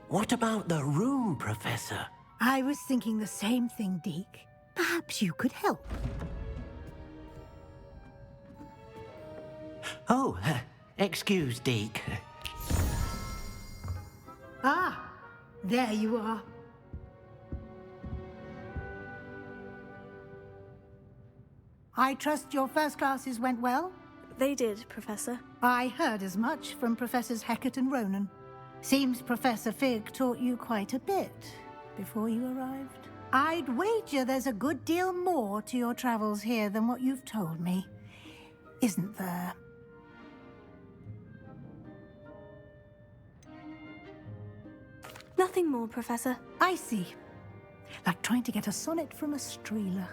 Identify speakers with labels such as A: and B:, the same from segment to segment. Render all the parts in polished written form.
A: What about the room, Professor?
B: I was thinking the same thing, Deke. Perhaps you could help.
A: Oh, excuse, Deke.
B: Ah, there you are. I trust your first classes went well?
C: They did, Professor.
B: I heard as much from Professors Hecat and Ronen. Seems Professor Fig taught you quite a bit before you arrived. I'd wager there's a good deal more to your travels here than what you've told me. Isn't there?
C: Nothing more, Professor.
B: I see. Like trying to get a sonnet from a streeler.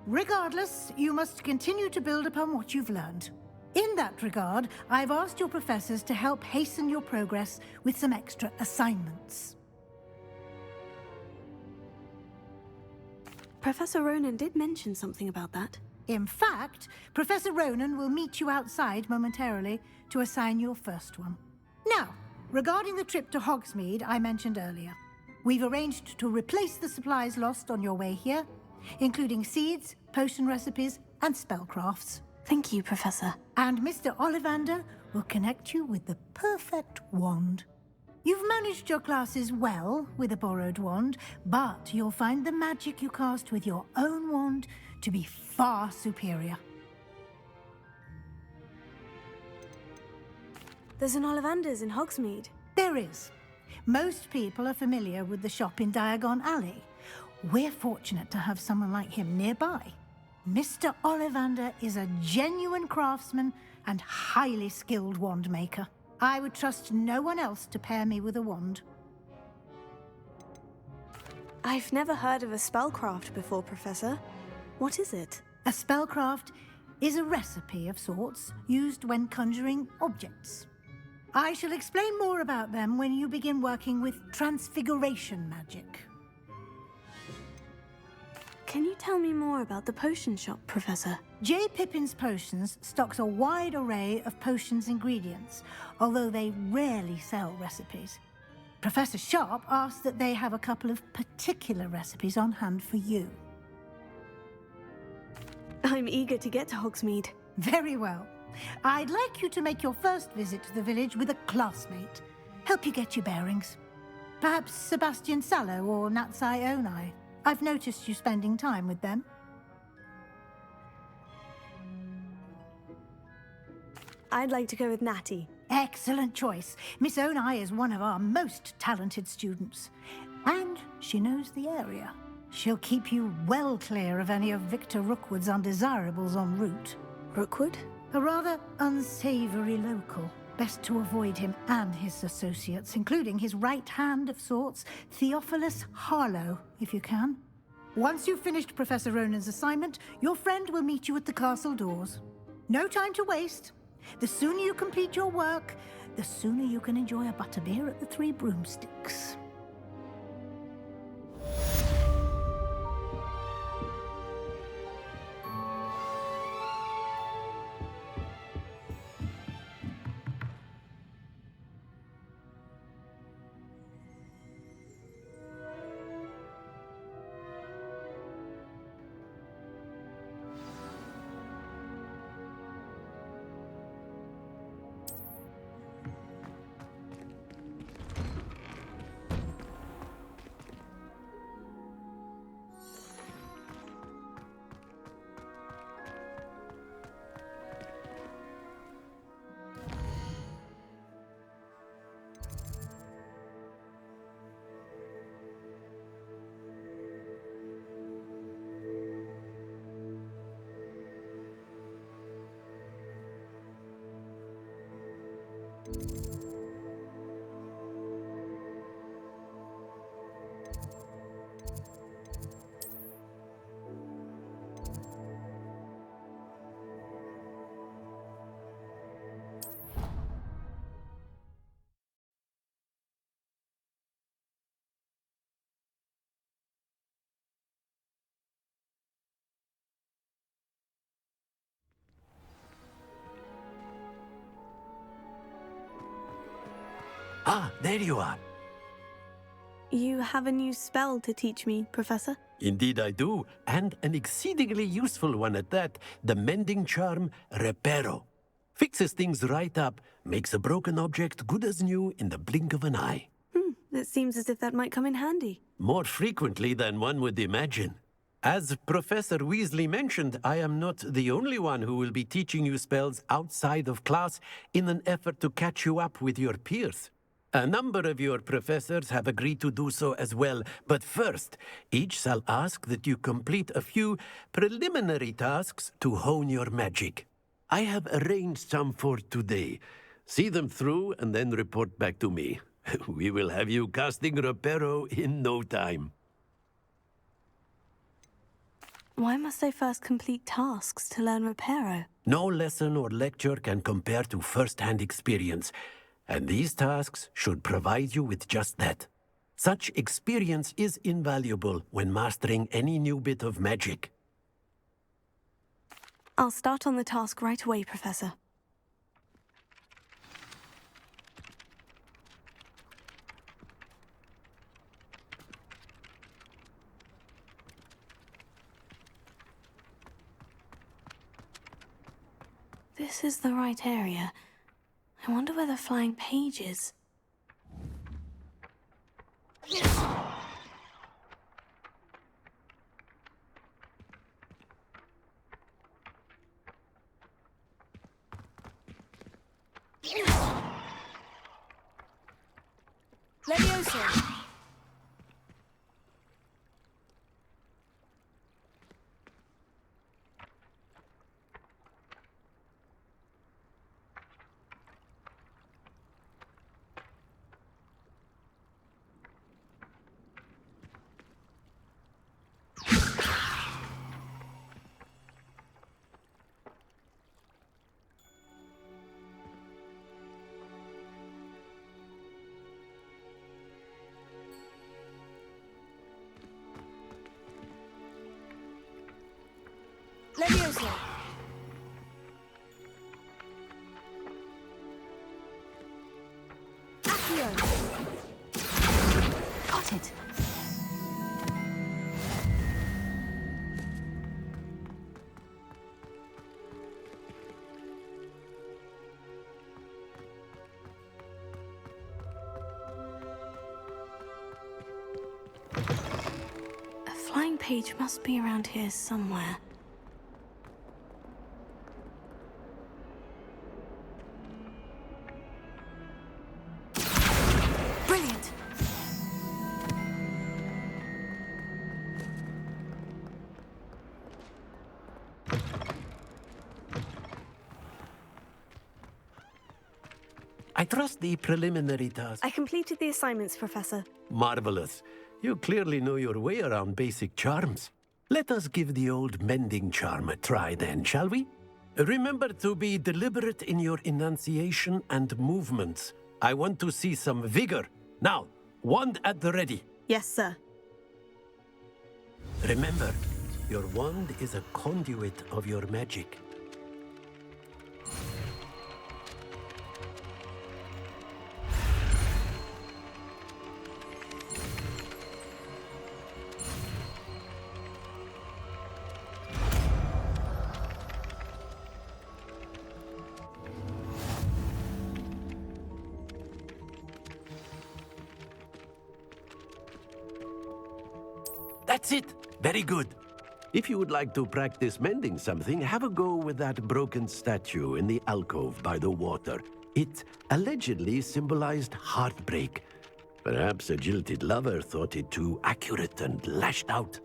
B: Regardless, you must continue to build upon what you've learned. In that regard, I've asked your professors to help hasten your progress with some extra assignments.
C: Professor Ronen did mention something about that.
B: In fact, Professor Ronen will meet you outside momentarily to assign your first one. Now, regarding the trip to Hogsmeade I mentioned earlier, we've arranged to replace the supplies lost on your way here, including seeds, potion recipes, and spellcrafts.
C: Thank you, Professor.
B: And Mr. Ollivander will connect you with the perfect wand. You've managed your classes well with a borrowed wand, but you'll find the magic you cast with your own wand to be far superior.
C: There's an Ollivanders in Hogsmeade.
B: There is. Most people are familiar with the shop in Diagon Alley. We're fortunate to have someone like him nearby. Mr. Ollivander is a genuine craftsman and highly skilled wand maker. I would trust no one else to pair me with a wand.
C: I've never heard of a spellcraft before, Professor. What is it?
B: A spellcraft is a recipe of sorts used when conjuring objects. I shall explain more about them when you begin working with Transfiguration magic.
C: Can you tell me more about the potion shop, Professor?
B: J. Pippin's Potions stocks a wide array of potions ingredients, although they rarely sell recipes. Professor Sharp asked that they have a couple of particular recipes on hand for you.
C: I'm eager to get to Hogsmeade.
B: Very well. I'd like you to make your first visit to the village with a classmate. Help you get your bearings. Perhaps Sebastian Sallow or Natsai Onai. I've noticed you spending time with them.
C: I'd like to go with Natty.
B: Excellent choice. Miss Onai is one of our most talented students. And she knows the area. She'll keep you well clear of any of Victor Rookwood's undesirables en route.
C: Rookwood?
B: A rather unsavory local. Best to avoid him and his associates, including his right hand of sorts, Theophilus Harlow, if you can. Once you've finished Professor Ronen's assignment, your friend will meet you at the castle doors. No time to waste. The sooner you complete your work, the sooner you can enjoy a butterbeer at the Three Broomsticks.
A: Ah, there you are.
C: You have a new spell to teach me, Professor?
A: Indeed I do, and an exceedingly useful one at that, the mending charm Reparo. Fixes things right up, makes a broken object good as new in the blink of an eye.
C: It seems as if that might come in handy.
A: More frequently than one would imagine. As Professor Weasley mentioned, I am not the only one who will be teaching you spells outside of class in an effort to catch you up with your peers. A number of your professors have agreed to do so as well, but first, each shall ask that you complete a few preliminary tasks to hone your magic. I have arranged some for today. See them through and then report back to me. We will have you casting Reparo in no time.
C: Why must I first complete tasks to learn Reparo?
A: No lesson or lecture can compare to first-hand experience, and these tasks should provide you with just that. Such experience is invaluable when mastering any new bit of magic.
C: I'll start on the task right away, Professor. This is the right area. I wonder where the flying page is. Leviosa! Leviosa! Accio! Got it! A flying page must be around here somewhere.
A: I trust the preliminary task.
C: I completed the assignments, Professor.
A: Marvelous. You clearly know your way around basic charms. Let us give the old mending charm a try then, shall we? Remember to be deliberate in your enunciation and movements. I want to see some vigor. Now, wand at the ready.
C: Yes, sir.
A: Remember, your wand is a conduit of your magic. That's it! Very good. If you would like to practice mending something, have a go with that broken statue in the alcove by the water. It allegedly symbolized heartbreak. Perhaps a jilted lover thought it too accurate and lashed out.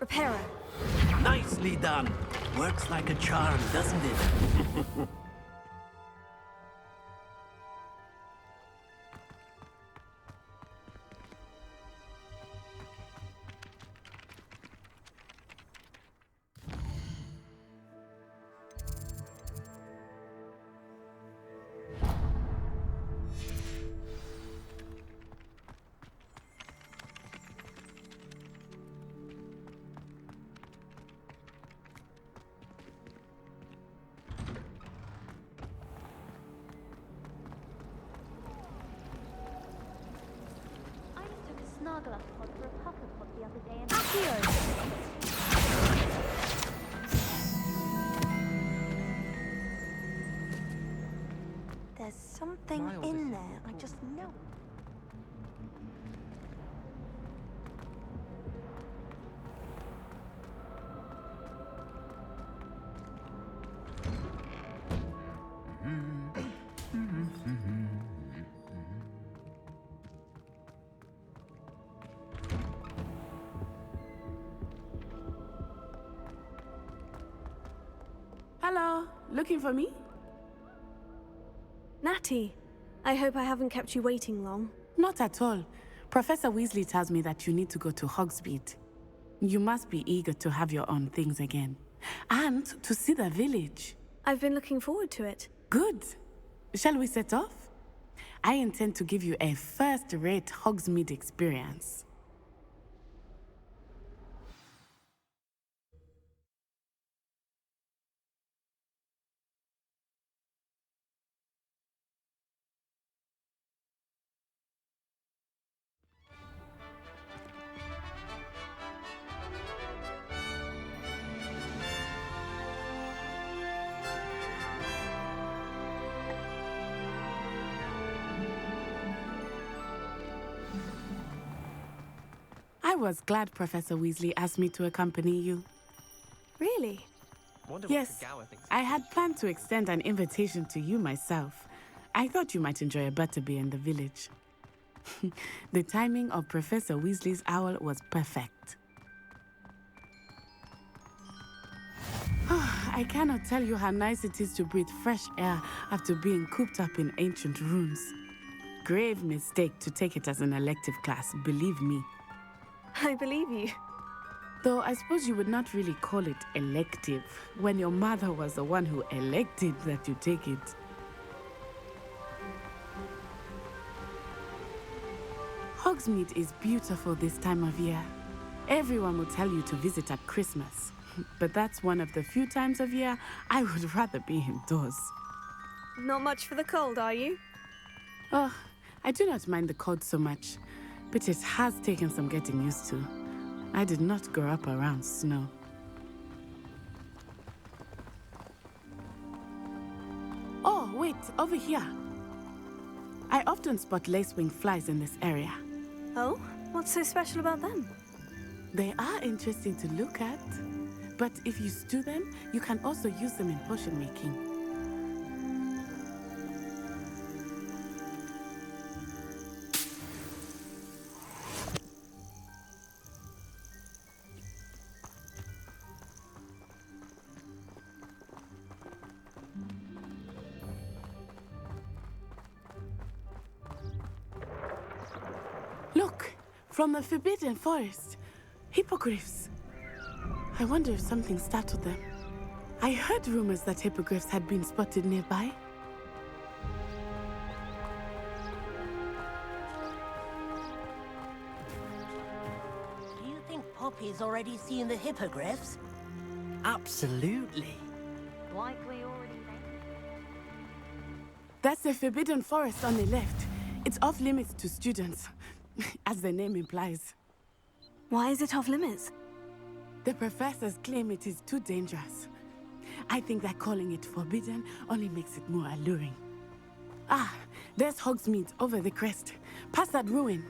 C: Reparo.
A: Nicely done. Works like a charm, doesn't it?
D: Snargler pod for a puffer pod the other day and
C: There's something in there. I just know.
E: Hello, looking for me?
C: Natty, I hope I haven't kept you waiting long.
E: Not at all. Professor Weasley tells me that you need to go to Hogsmeade. You must be eager to have your own things again. And to see the village.
C: I've been looking forward to it.
E: Good. Shall we set off? I intend to give you a first-rate Hogsmeade experience. I was glad Professor Weasley asked me to accompany you.
C: Really?
E: Yes, I had planned to extend an invitation to you myself. I thought you might enjoy a Butterbeer in the village. The timing of Professor Weasley's owl was perfect. I cannot tell you how nice it is to breathe fresh air after being cooped up in ancient rooms. Grave mistake to take it as an elective class, believe me.
C: I believe you.
E: Though I suppose you would not really call it elective when your mother was the one who elected that you take it. Hogsmeade is beautiful this time of year. Everyone will tell you to visit at Christmas, but that's one of the few times of year I would rather be indoors.
C: Not much for the cold, are you?
E: Oh, I do not mind the cold so much, but it has taken some getting used to. I did not grow up around snow. Oh, wait, over here. I often spot lacewing flies in this area.
C: Oh? What's so special about them?
E: They are interesting to look at, but if you stew them, you can also use them in potion making. Look, from the Forbidden Forest, hippogriffs. I wonder if something startled them. I heard rumors that hippogriffs had been spotted nearby.
F: Do you think Poppy's already seen the hippogriffs?
A: Absolutely.
D: like we already know.
E: That's the Forbidden Forest on the left. It's off limits to students, as the name implies.
C: Why is it off limits?
E: The professors claim it is too dangerous. I think that calling it forbidden only makes it more alluring. Ah, there's Hogsmeade over the crest. Past that ruin.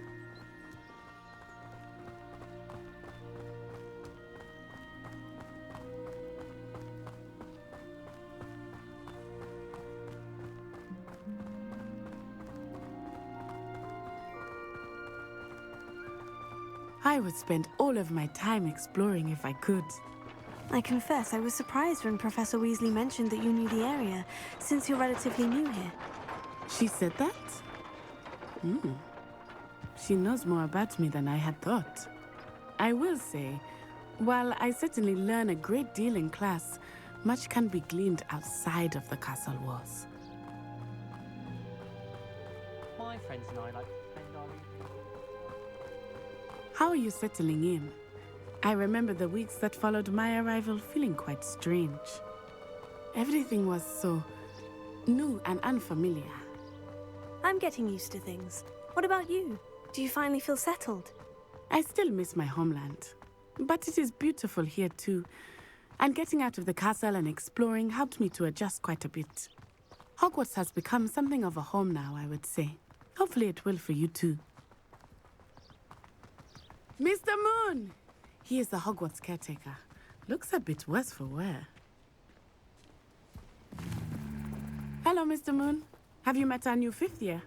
E: I would spend all of my time exploring if I could.
C: I confess I was surprised when Professor Weasley mentioned that you knew the area, since you're relatively new here.
E: She said that? She knows more about me than I had thought. I will say, while I certainly learn a great deal in class, much can be gleaned outside of the castle walls.
G: My friends and I like to spend our evenings.
E: How are you settling in? I remember the weeks that followed my arrival feeling quite strange. Everything was so new and unfamiliar.
C: I'm getting used to things. What about you? Do you finally feel settled?
E: I still miss my homeland, but it is beautiful here too. And getting out of the castle and exploring helped me to adjust quite a bit. Hogwarts has become something of a home now, I would say. Hopefully it will for you too. Mr. Moon! He is the Hogwarts caretaker. Looks a bit worse for wear. Hello, Mr. Moon. Have you met our new 5th year?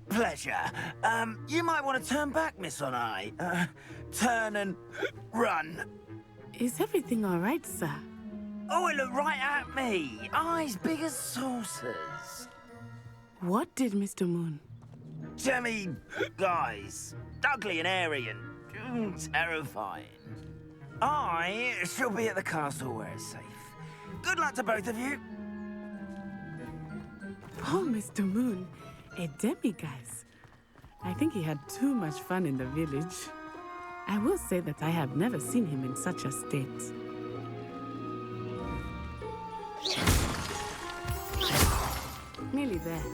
H: Pleasure. You might want to turn back, Miss and I. Turn and run.
E: Is everything all right, sir?
H: Oh, it looked right at me. Eyes big as saucers.
E: What did Mr. Moon?
H: Jemmy guys. Ugly and airy and terrifying. I shall be at the castle where it's safe. Good luck to both of you.
E: Oh, Mr. Moon. A demiguise. I think he had too much fun in the village. I will say that I have never seen him in such a state. Nearly there.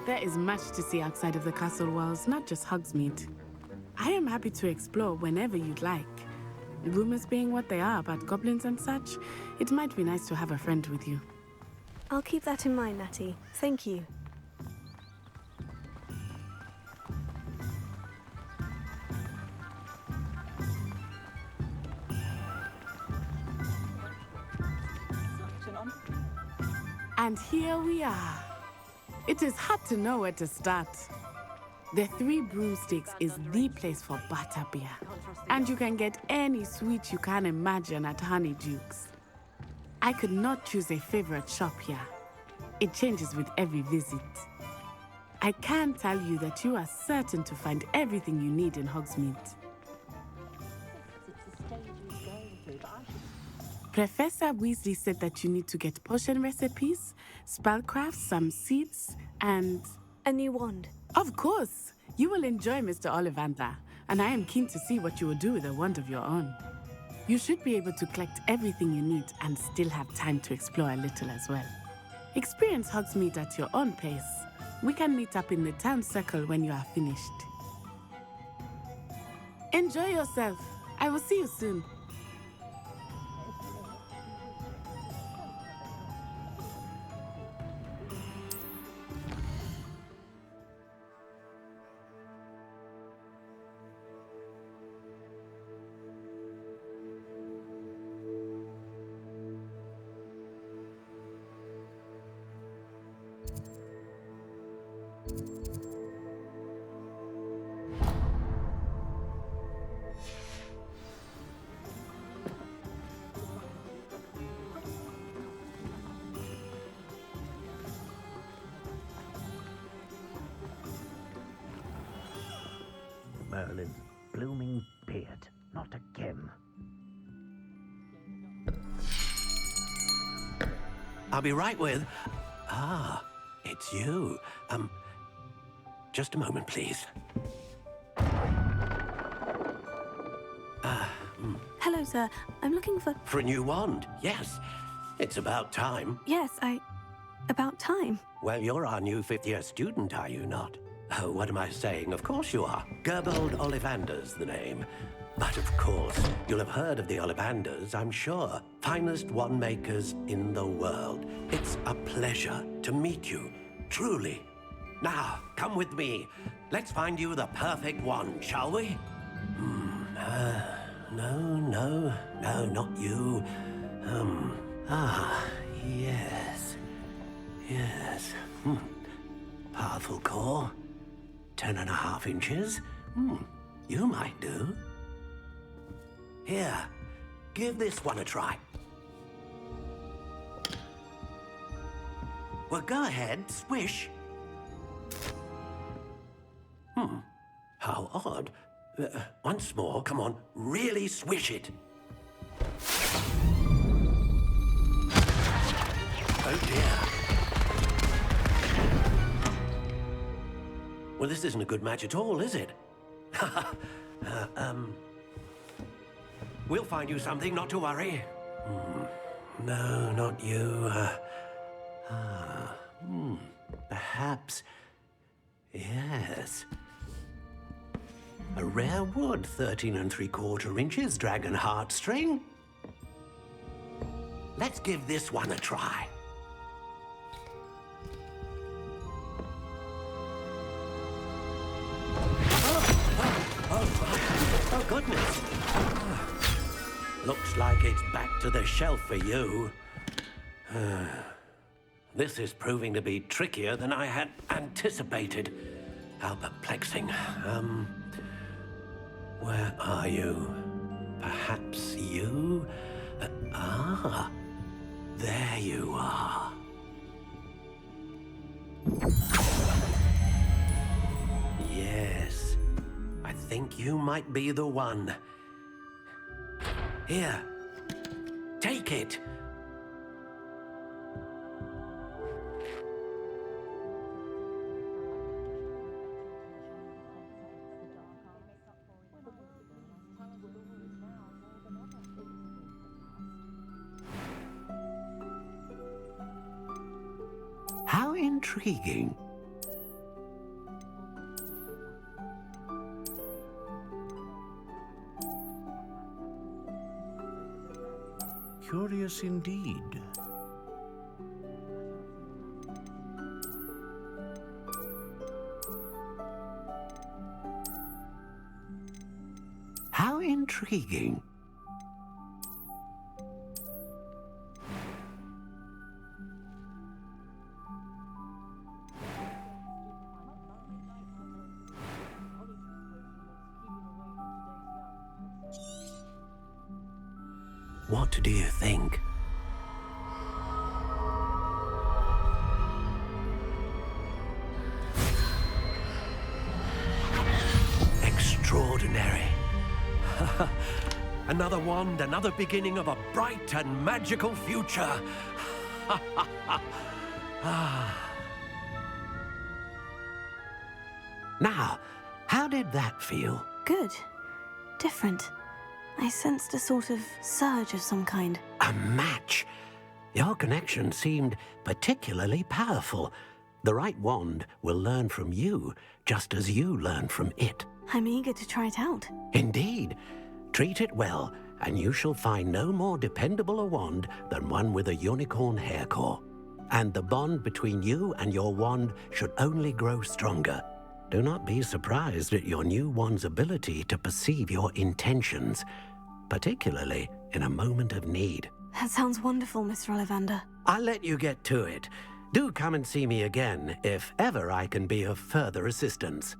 E: There is much to see outside of the castle walls, not just Hogsmeade. I am happy to explore whenever you'd like. Rumors being what they are about goblins and such, it might be nice to have a friend with you.
C: I'll keep that in mind, Natty. Thank you.
E: And here we are. It is hard to know where to start. The Three Broomsticks is the place for Butterbeer. And you can get any sweet you can imagine at Honeyduke's. I could not choose a favorite shop here. It changes with every visit. I can tell you that you are certain to find everything you need in Hogsmeade. Professor Weasley said that you need to get potion recipes, spellcraft, some seeds, and...
C: A new wand.
E: Of course! You will enjoy Mr. Ollivander, and I am keen to see what you will do with a wand of your own. You should be able to collect everything you need and still have time to explore a little as well. Experience Hogsmeade at your own pace. We can meet up in the town circle when you are finished. Enjoy yourself. I will see you soon.
H: Merlin's blooming beard. Not again.
A: I'll be right with... Ah, it's you. Just a moment, please.
C: Hello, sir. I'm looking for...
A: For a new wand, yes. It's about time.
C: Yes, About time.
A: Well, you're our new 5th-year student, are you not? Oh, what am I saying? Of course you are. Gerbold Ollivanders, the name. But of course, you'll have heard of the Ollivanders, I'm sure. Finest wand makers in the world. It's a pleasure to meet you, truly. Now, come with me. Let's find you the perfect wand, shall we? No, not you. Yes. Powerful core. 10.5 inches. You might do. Here, give this one a try. Well, go ahead, swish. How odd. Once more, come on, really swish it. Oh dear. Well, this isn't a good match at all, is it? We'll find you something, not to worry. No, not you. Perhaps. Yes. A rare wood, 13 3/4 inches, dragon heartstring. Let's give this one a try. Oh, goodness. Looks like it's back to the shelf for you. This is proving to be trickier than I had anticipated. How perplexing. Where are you? Perhaps you? There you are. Yes, I think you might be the one. Here, take it. How intriguing.
I: Curious indeed.
A: How intriguing. What do you think? Extraordinary. Another wand, another beginning of a bright and magical future. Now, how did that feel?
C: Good. Different. I sensed a sort of surge of some kind.
A: A match? Your connection seemed particularly powerful. The right wand will learn from you, just as you learn from it.
C: I'm eager to try it out.
A: Indeed. Treat it well, and you shall find no more dependable a wand than one with a unicorn hair core. And the bond between you and your wand should only grow stronger. Do not be surprised at your new wand's ability to perceive your intentions, particularly in a moment of need.
C: That sounds wonderful, Mr. Ollivander.
A: I'll let you get to it. Do come and see me again if ever I can be of further assistance.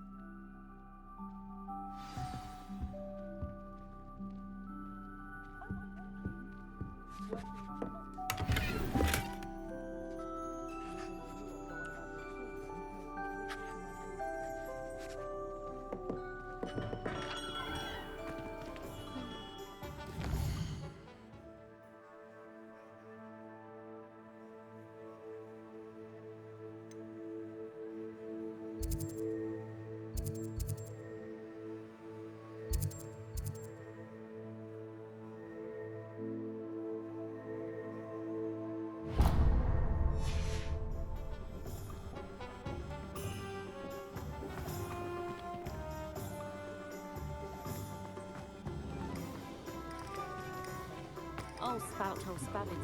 D: Oh, Spout's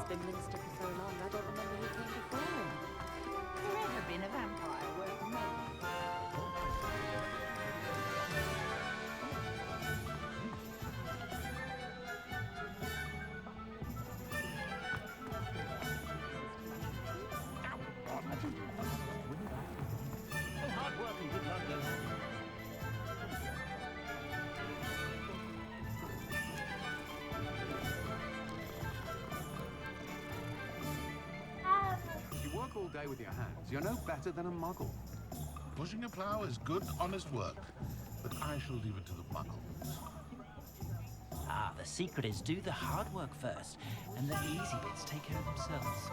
D: been minister for so long, I don't remember who came before him.
F: Never been a vampire worth knowing.
I: work all day with your hands, you're no better than a muggle.
J: Pushing a plough is good, honest work, but I shall leave it to the muggles.
H: Ah, the secret is do the hard work first, and let the easy bits take care of themselves.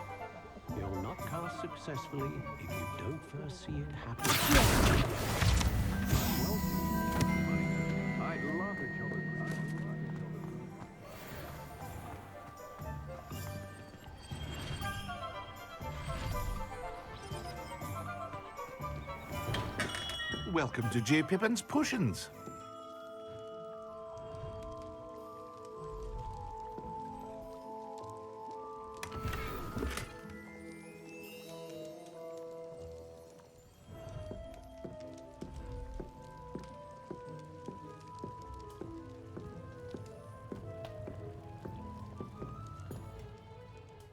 I: You'll not cast successfully if you don't first see it happen. Well, I'd love a job at
J: Welcome to J. Pippin's Potions.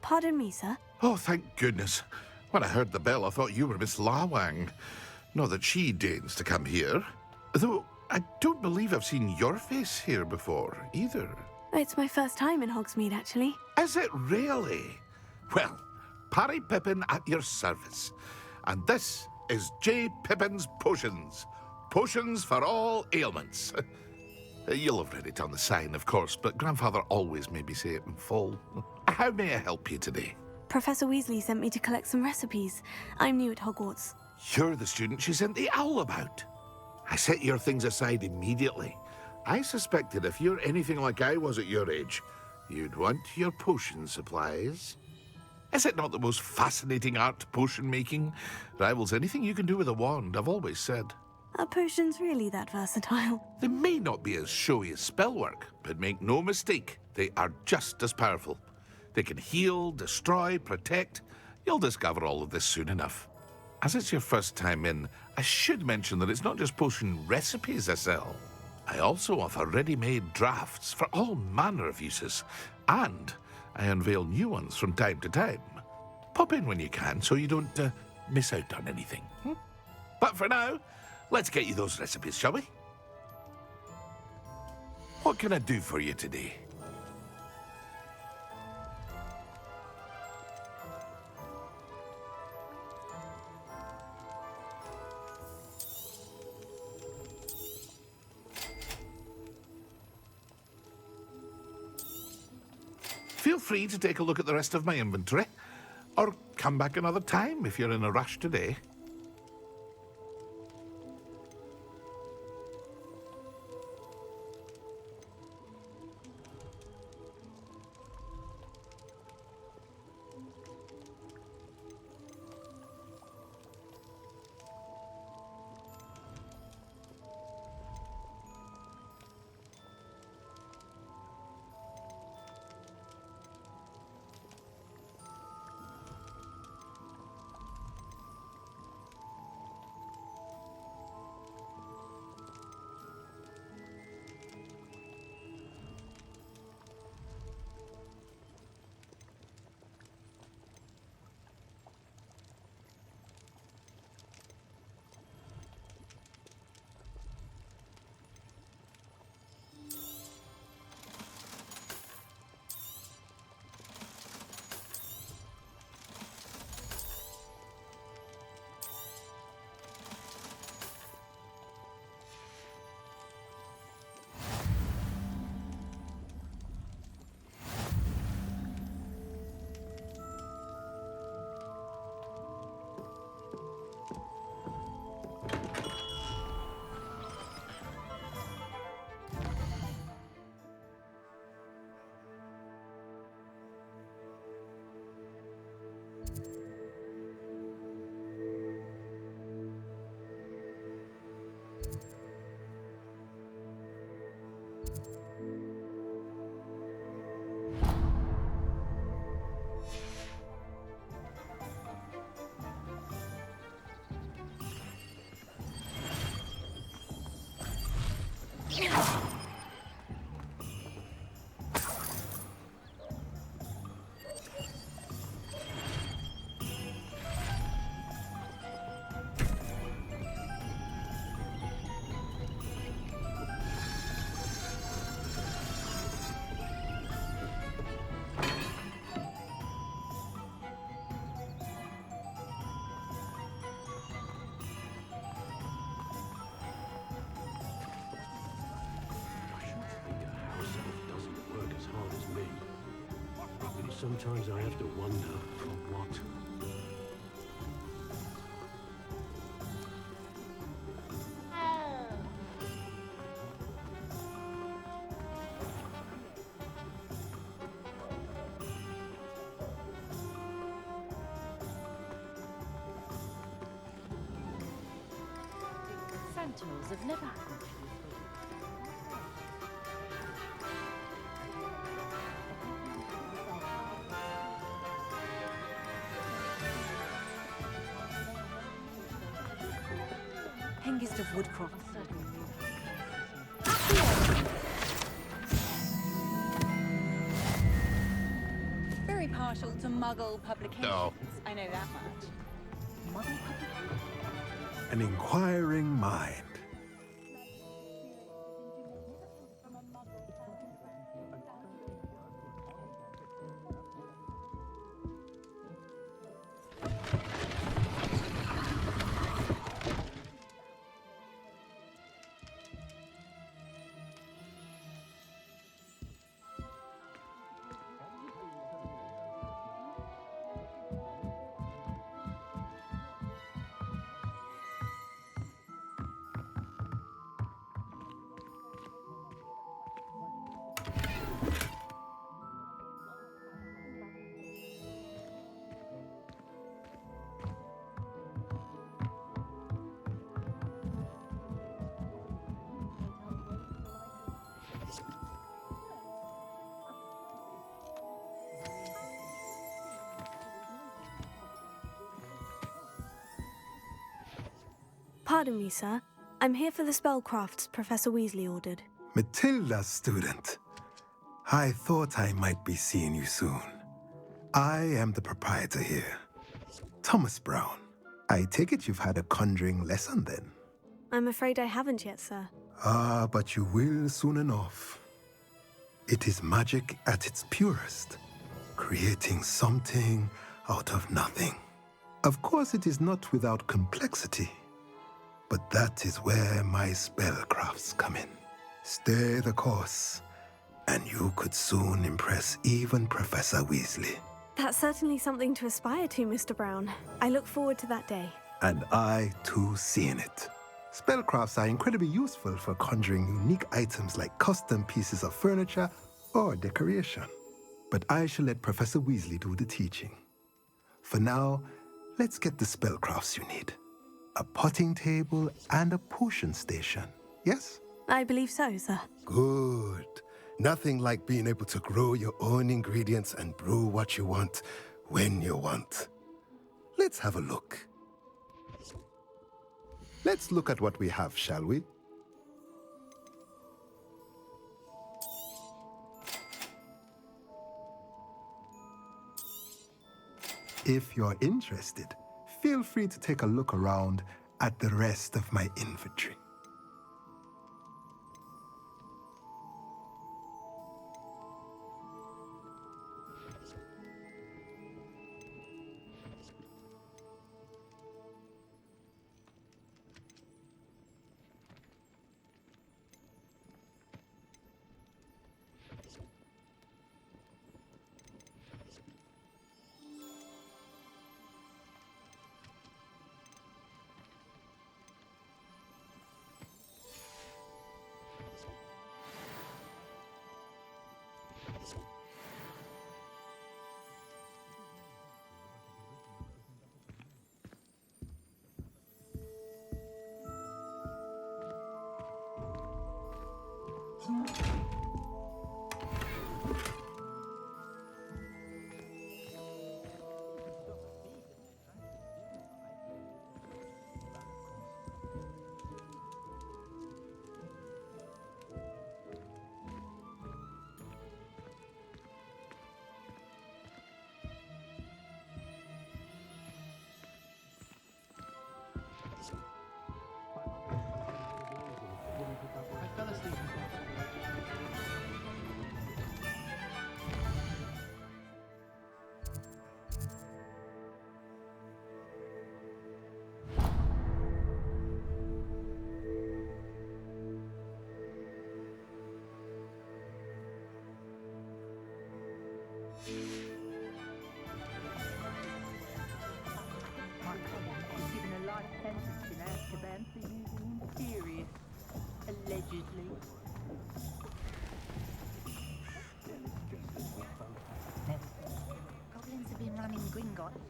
C: Pardon me, sir.
J: Oh, thank goodness. When I heard the bell, I thought you were Miss Lawang. Not that she deigns to come here. Though, I don't believe I've seen your face here before, either.
C: It's my first time in Hogsmeade, actually.
J: Is it really? Well, Parry Pippin at your service. And this is J. Pippin's Potions. Potions for all ailments. You'll have read it on the sign, of course, but Grandfather always made me say it in full. How may I help you today?
C: Professor Weasley sent me to collect some recipes. I'm new at Hogwarts.
J: You're the student she sent the owl about. I set your things aside immediately. I suspected if you're anything like I was at your age, you'd want your potion supplies. Is it not the most fascinating art, potion making? Rivals anything you can do with a wand, I've always said.
C: Are potions really that versatile?
J: They may not be as showy as spellwork, but make no mistake, they are just as powerful. They can heal, destroy, protect. You'll discover all of this soon enough. As it's your first time in, I should mention that it's not just potion recipes I sell. I also offer ready-made drafts for all manner of uses, and I unveil new ones from time to time. Pop in when you can so you don't miss out on anything. But for now, let's get you those recipes, shall we? What can I do for you today? Feel free to take a look at the rest of my inventory, or come back another time if you're in a rush today.
I: Sometimes I have to wonder for what.
D: Sentinels have never happened to you. Hengist of Woodcroft.
K: Very partial to Muggle publications.
J: No.
K: I know that much.
D: Muggle public?
L: An inquiring mind.
C: Pardon me, sir. I'm here for the spellcrafts Professor Weasley ordered.
L: Matilda's student. I thought I might be seeing you soon. I am the proprietor here, Thomas Brown. I take it you've had a conjuring lesson then?
C: I'm afraid I haven't yet, sir.
L: Ah, but you will soon enough. It is magic at its purest, creating something out of nothing. Of course, it is not without complexity, but that is where my spellcrafts come in. Stay the course, and you could soon impress even Professor Weasley.
C: That's certainly something to aspire to, Mr. Brown. I look forward to that day.
L: And I, too, seeing it. Spellcrafts are incredibly useful for conjuring unique items like custom pieces of furniture or decoration. But I shall let Professor Weasley do the teaching. For now, let's get the spellcrafts you need. A potting table and a potion station, yes?
C: I believe so, sir.
L: Good. Nothing like being able to grow your own ingredients and brew what you want when you want. Let's have a look. Let's look at what we have, shall we? If you're interested, feel free to take a look around at the rest of my inventory.
I: I fell asleep.
B: blooming Gringotts.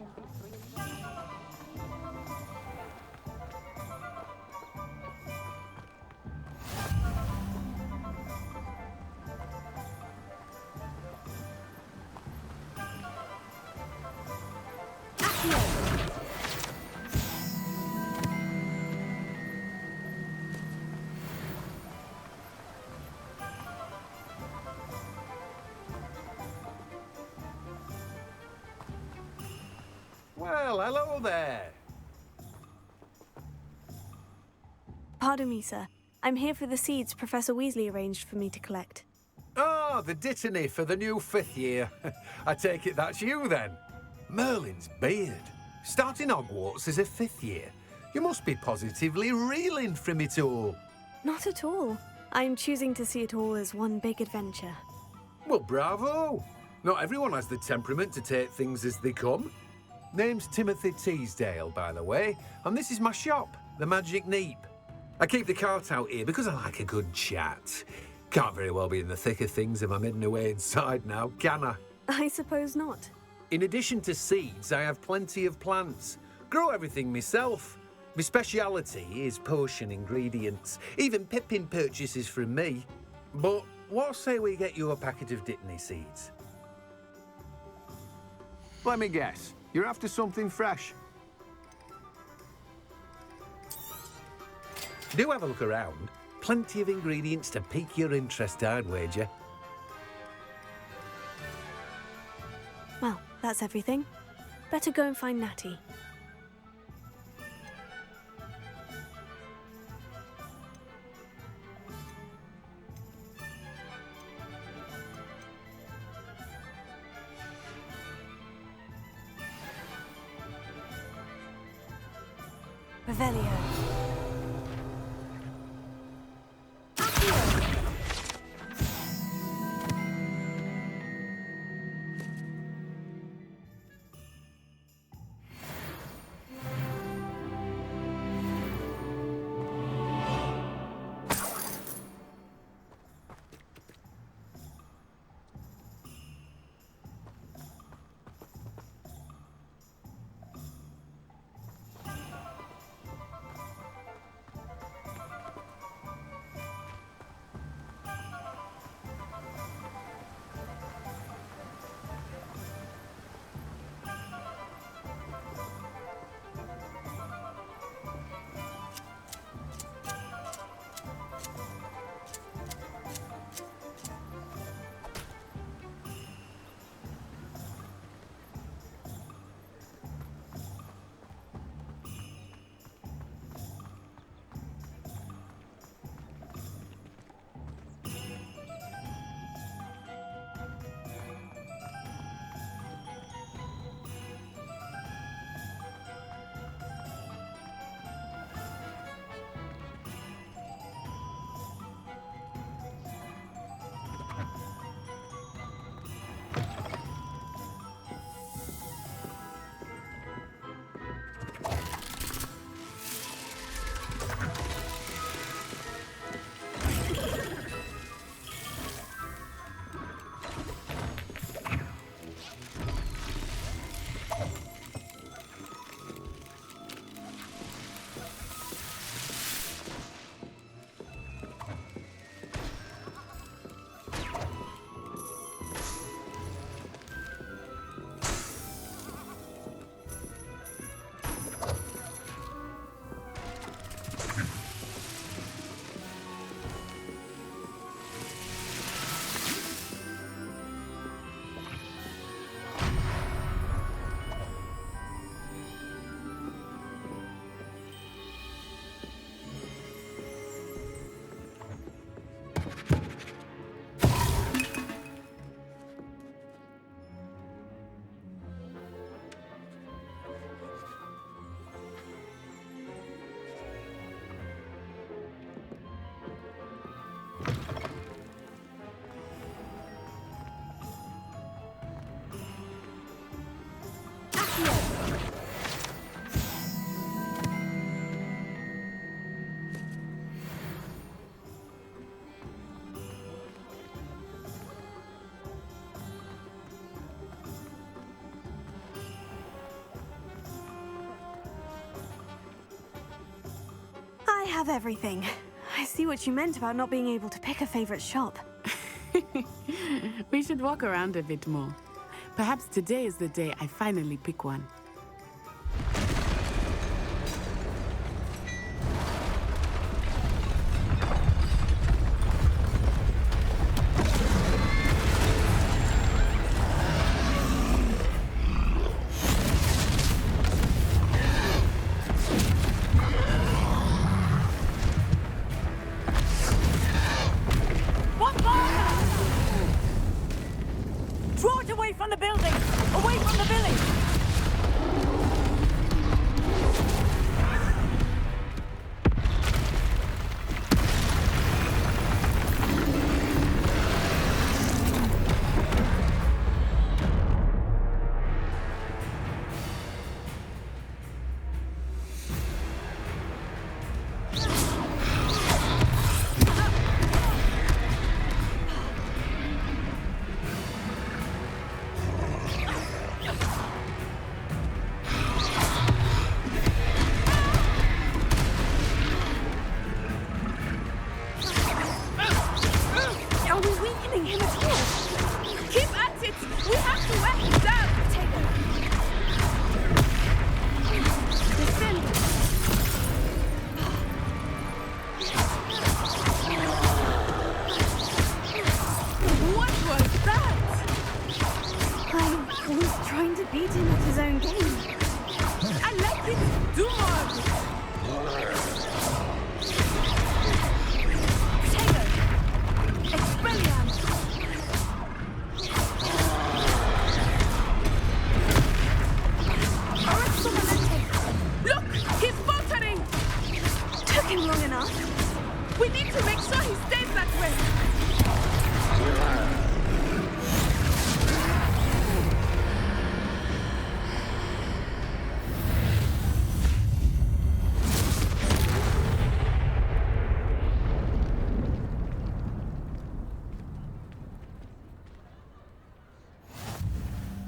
M: Well, hello there.
C: Pardon me, sir. I'm here for the seeds Professor Weasley arranged for me to collect.
M: Oh, the Dittany for the new 5th year. I take it that's you, then. Merlin's beard. Starting Hogwarts as a 5th year. You must be positively reeling from it all.
C: Not at all. I'm choosing to see it all as one big adventure.
M: Well, bravo. Not everyone has the temperament to take things as they come. Name's Timothy Teasdale, by the way, and this is my shop, the Magic Neep. I keep the cart out here because I like a good chat. Can't very well be in the thick of things if I'm hidden away inside now, can I?
C: I suppose not.
M: In addition to seeds, I have plenty of plants. Grow everything myself. My speciality is potion ingredients. Even Pippin purchases from me. But what say we get you a packet of Dittany seeds?
N: Let me guess. You're after something fresh.
M: Do have a look around. Plenty of ingredients to pique your interest, I'd wager.
C: Well, that's everything. Better go and find Natty. Revelio. have everything. I see what you meant about not being able to pick a favorite shop.
E: We should walk around a bit more. Perhaps today is the day I finally pick one.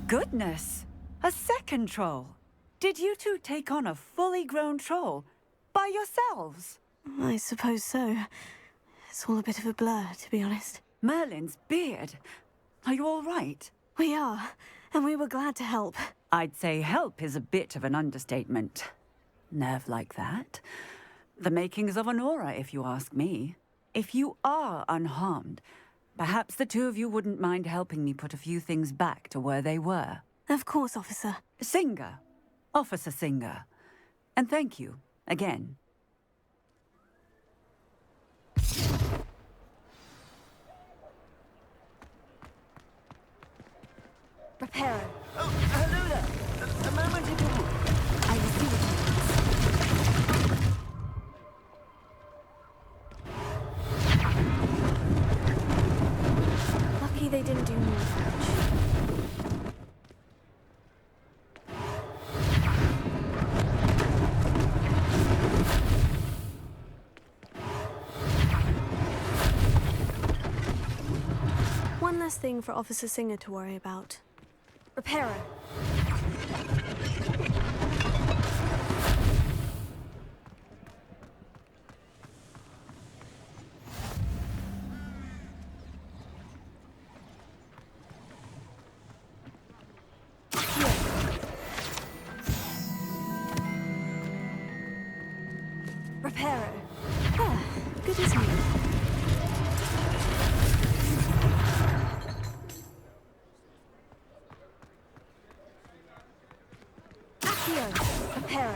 O: Goodness! A second troll! Did you two take on a fully grown troll by yourselves?
C: I suppose so. It's all a bit of a blur, to be honest.
O: Merlin's beard. Are you all right?
C: We are, and we were glad to help.
O: I'd say help is a bit of an understatement. Nerve like that. The makings of an aura, if you ask me. If you are unharmed, perhaps the two of you wouldn't mind helping me put a few things back to where they were.
C: Of course, officer.
O: Singer. Officer Singer. And thank you, again.
C: Reparo.
H: Oh, hello there. A moment ago.
O: I will see what you
C: want. Lucky they didn't do more damage. One less thing for Officer Singer to worry about. Reparo. Reparo. Ah, good as new. Reparo.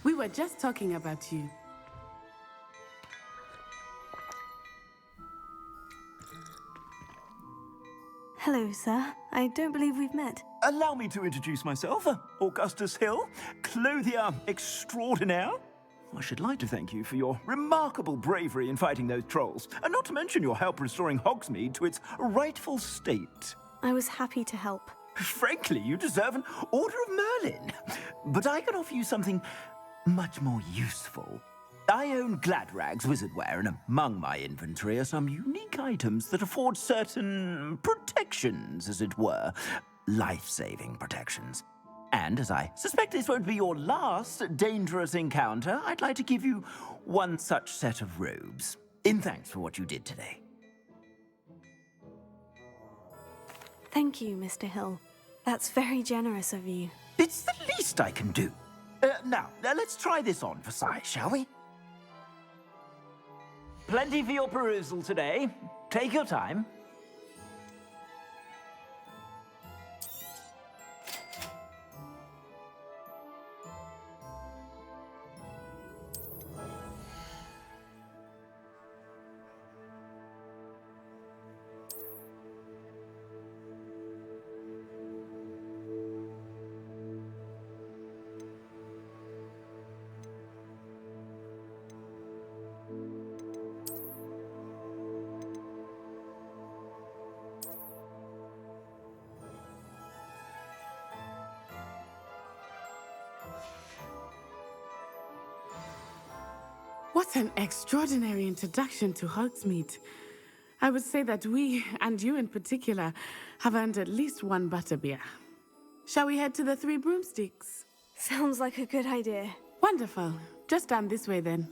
E: We were just talking about you.
C: Hello, sir. I don't believe we've met.
H: Allow me to introduce myself. Augustus Hill, clothier extraordinaire. I should like to thank you for your remarkable bravery in fighting those trolls, and not to mention your help restoring Hogsmeade to its rightful state.
C: I was happy to help.
H: Frankly, you deserve an Order of Merlin. But I can offer you something much more useful. I own Gladrags Wizardwear, and among my inventory are some unique items that afford certain protections, as it were. Life-saving protections. And as I suspect this won't be your last dangerous encounter, I'd like to give you one such set of robes, in thanks for what you did today.
C: Thank you, Mr. Hill. That's very generous of you.
H: It's the least I can do. Now, let's try this on for size, shall we? Plenty for your perusal today. Take your time.
E: What an extraordinary introduction to Hogsmeade. I would say that we, and you in particular, have earned at least one Butterbeer. Shall we head to the Three Broomsticks?
C: Sounds like a good idea.
E: Wonderful. Just down this way then.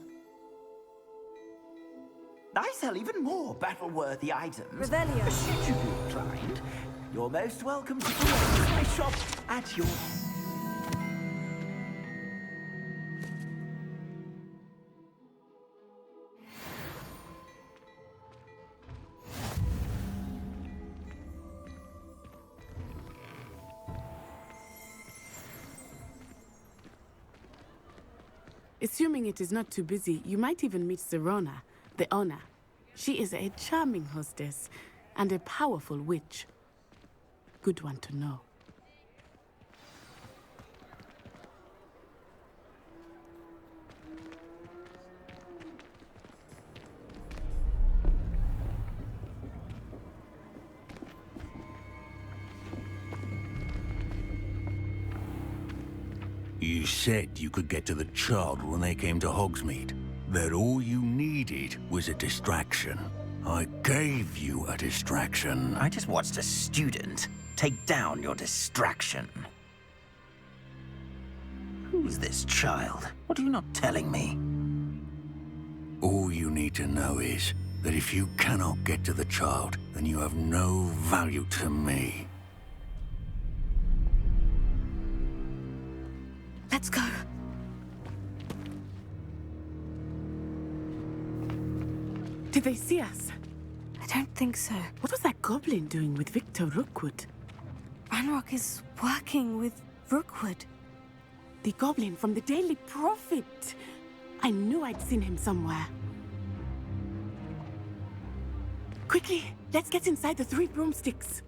H: I sell even more battle-worthy items.
C: Revelio.
H: Should you be inclined, you're most welcome to visit my shop at your...
E: Assuming it is not too busy, you might even meet Serona, the owner. She is a charming hostess and a powerful witch. Good one to know.
P: You said you could get to the child when they came to Hogsmeade. That all you needed was a distraction. I gave you a distraction.
H: I just watched a student take down your distraction. Who's this child? What are you not telling me?
P: All you need to know is that if you cannot get to the child, then you have no value to me.
C: Let's go.
E: Did they see us?
C: I don't think so.
E: What was that goblin doing with Victor Rookwood?
C: Ranrock is working with Rookwood.
E: The goblin from the Daily Prophet. I knew I'd seen him somewhere. Quickly, let's get inside the Three Broomsticks.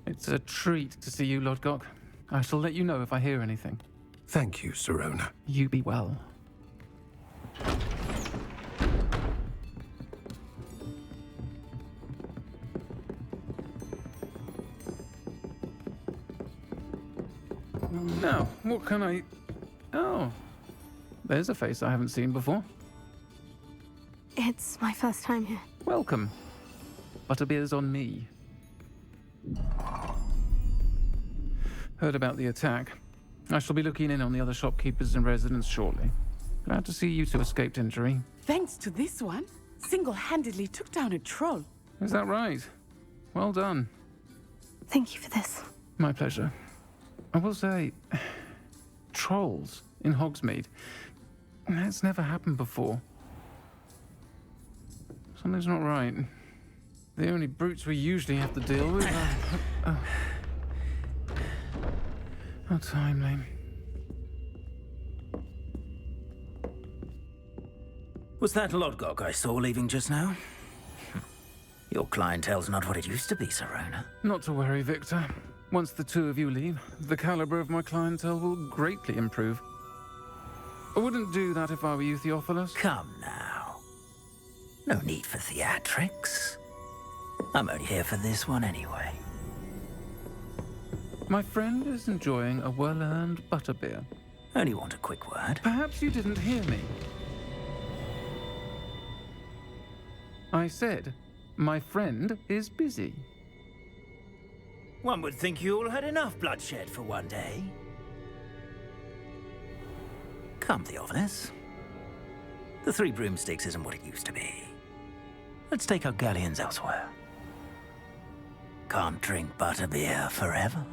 Q: It's a treat to see you, Lodgok. I shall let you know if I hear anything.
M: Thank you, Serona.
Q: You be well. Now, what can I... Oh, there's a face I haven't seen before.
C: It's my first time here.
Q: Welcome. Butterbeer's on me. Heard about the attack. I shall be looking in on the other shopkeepers and residents shortly. Glad to see you two escaped injury.
E: Thanks to this one, single-handedly took down a troll.
Q: Is that right? Well done.
C: Thank you for this.
Q: My pleasure. I will say, trolls in Hogsmeade. That's never happened before. Something's not right. The only brutes we usually have to deal with are... How timely.
H: Was that Lodgok I saw leaving just now? Your clientele's not what it used to be, Serona.
Q: Not to worry, Victor. Once the two of you leave, the caliber of my clientele will greatly improve. I wouldn't do that if I were you, Theophilus.
H: Come now. No need for theatrics. I'm only here for this one anyway.
Q: My friend is enjoying a well-earned butterbeer.
H: Only want a quick word.
Q: Perhaps you didn't hear me. I said, my friend is busy.
H: One would think you all had enough bloodshed for one day. Come, Theophilus. The Three Broomsticks isn't what it used to be. Let's take our galleons elsewhere. Can't drink butterbeer forever.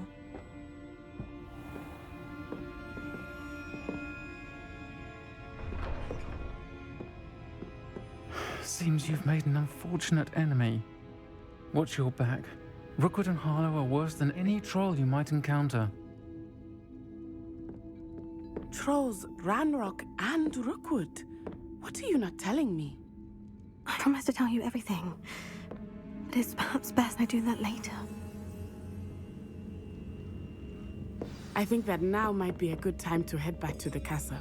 Q: Seems you've made an unfortunate enemy. Watch your back. Rookwood and Harlow are worse than any troll you might encounter.
E: Trolls, Ranrock, and Rookwood. What are you not telling me?
C: I promise to tell you everything. But it's perhaps best I do that later.
E: I think that now might be a good time to head back to the castle.